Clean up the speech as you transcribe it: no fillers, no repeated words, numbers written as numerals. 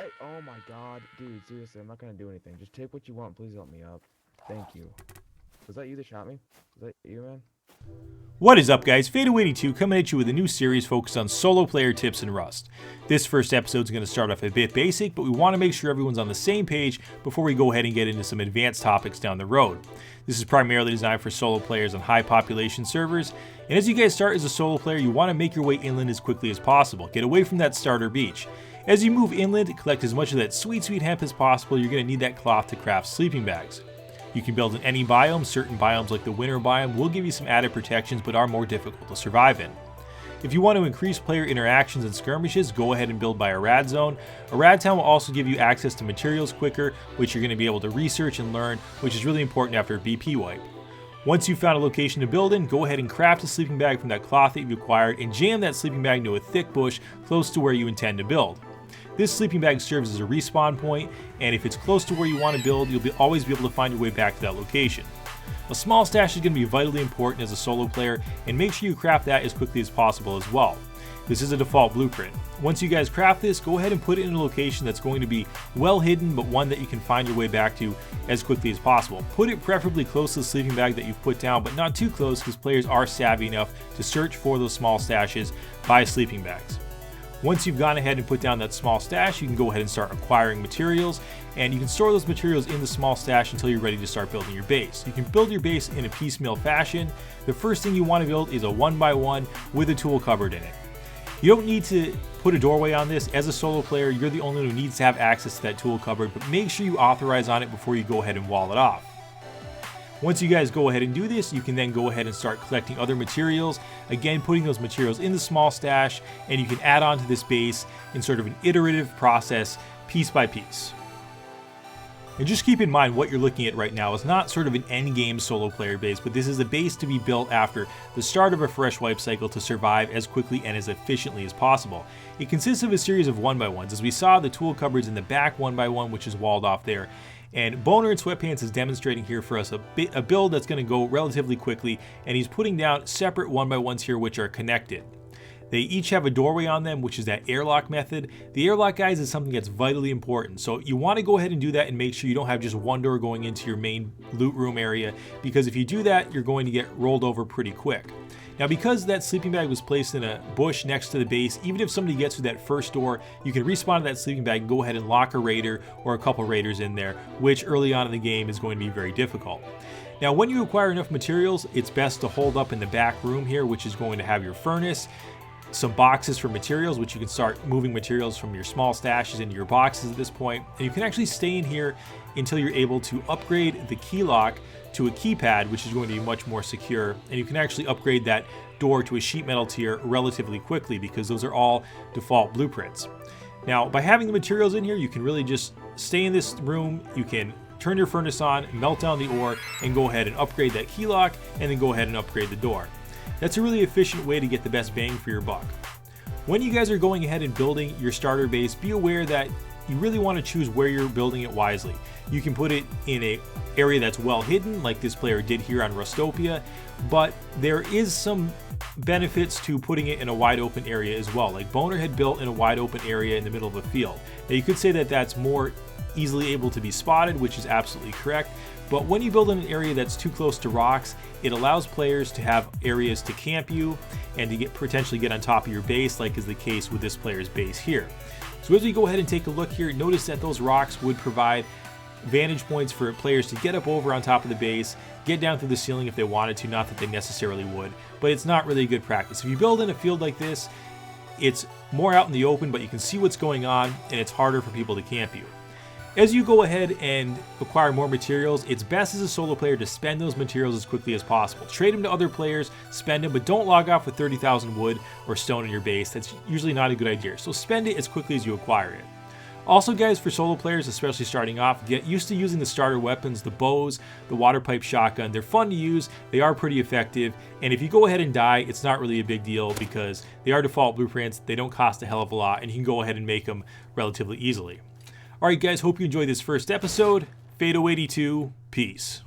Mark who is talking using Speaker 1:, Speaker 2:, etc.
Speaker 1: Hey, oh my god, dude, seriously, I'm not gonna do anything. Just take what you want, please help me up. Thank you. Was that you that shot me? Was that you, man?
Speaker 2: What is up, guys? Fadeaway82 coming at you with a new series focused on solo player tips in Rust. This first episode is going to start off a bit basic, but we want to make sure everyone's on the same page before we go ahead and get into some advanced topics down the road. This is primarily designed for solo players on high population servers, and as you guys start as a solo player, you want to make your way inland as quickly as possible. Get away from that starter beach. As you move inland, collect as much of that sweet hemp as possible. You're going to need that cloth to craft sleeping bags. You can build in any biome. Certain biomes like the winter biome will give you some added protections but are more difficult to survive in. If you want to increase player interactions and skirmishes, go ahead and build by a rad zone. A rad town will also give you access to materials quicker, which you're going to be able to research and learn, which is really important after a BP wipe. Once you've found a location to build in, go ahead and craft a sleeping bag from that cloth that you've acquired and jam that sleeping bag into a thick bush close to where you intend to build. This sleeping bag serves as a respawn point, and if it's close to where you want to build, you'll always be able to find your way back to that location. A small stash is going to be vitally important as a solo player, and make sure you craft that as quickly as possible as well. This is a default blueprint. Once you guys craft this, go ahead and put it in a location that's going to be well hidden, but one that you can find your way back to as quickly as possible. Put it preferably close to the sleeping bag that you've put down, but not too close because players are savvy enough to search for those small stashes by sleeping bags. Once you've gone ahead and put down that small stash, you can go ahead and start acquiring materials, and you can store those materials in the small stash until you're ready to start building your base. You can build your base in a piecemeal fashion. The first thing you want to build is a 1x1 with a tool cupboard in it. You don't need to put a doorway on this. As a solo player, you're the only one who needs to have access to that tool cupboard, but make sure you authorize on it before you go ahead and wall it off. Once you guys go ahead and do this, you can then go ahead and start collecting other materials. Again, putting those materials in the small stash, and you can add on to this base in sort of an iterative process, piece by piece. And just keep in mind what you're looking at right now is not sort of an endgame solo player base, but this is a base to be built after the start of a fresh wipe cycle to survive as quickly and as efficiently as possible. It consists of a series of 1x1s. As we saw, the tool cupboards in the back 1x1, which is walled off there. And Boner in Sweatpants is demonstrating here for us a build that's going to go relatively quickly, and he's putting down separate 1x1s here which are connected. They each have a doorway on them, which is that airlock method. The airlock, guys, is something that's vitally important. So you want to go ahead and do that and make sure you don't have just one door going into your main loot room area, because if you do that, you're going to get rolled over pretty quick. Now, because that sleeping bag was placed in a bush next to the base, even if somebody gets through that first door, you can respawn to that sleeping bag and go ahead and lock a raider or a couple raiders in there, which early on in the game is going to be very difficult. Now, when you acquire enough materials, it's best to hold up in the back room here, which is going to have your furnace, some boxes for materials, which you can start moving materials from your small stashes into your boxes at this point. And you can actually stay in here until you're able to upgrade the key lock to a keypad, which is going to be much more secure. And you can actually upgrade that door to a sheet metal tier relatively quickly because those are all default blueprints. Now, by having the materials in here, you can really just stay in this room. You can turn your furnace on, melt down the ore, and go ahead and upgrade that key lock, and then go ahead and upgrade the door. That's a really efficient way to get the best bang for your buck. When you guys are going ahead and building your starter base, be aware that you really want to choose where you're building it wisely. You can put it in an area that's well hidden, like this player did here on Rustopia, but there is some benefits to putting it in a wide open area as well. Like Boner had built in a wide open area in the middle of a field. Now you could say that that's more easily able to be spotted, which is absolutely correct. But when you build in an area that's too close to rocks, it allows players to have areas to camp you and to potentially get on top of your base, like is the case with this player's base here. So as we go ahead and take a look here, notice that those rocks would provide vantage points for players to get up over on top of the base, get down through the ceiling if they wanted to, not that they necessarily would, but it's not really a good practice. If you build in a field like this, it's more out in the open, but you can see what's going on, and it's harder for people to camp you. As you go ahead and acquire more materials, it's best as a solo player to spend those materials as quickly as possible. Trade them to other players, spend them, but don't log off with 30,000 wood or stone in your base. That's usually not a good idea. So spend it as quickly as you acquire it. Also, guys, for solo players, especially starting off, get used to using the starter weapons, the bows, the water pipe shotgun. They're fun to use, they are pretty effective, and if you go ahead and die, it's not really a big deal because they are default blueprints, they don't cost a hell of a lot, and you can go ahead and make them relatively easily. Alright guys, hope you enjoyed this first episode. Fadeaway82, peace.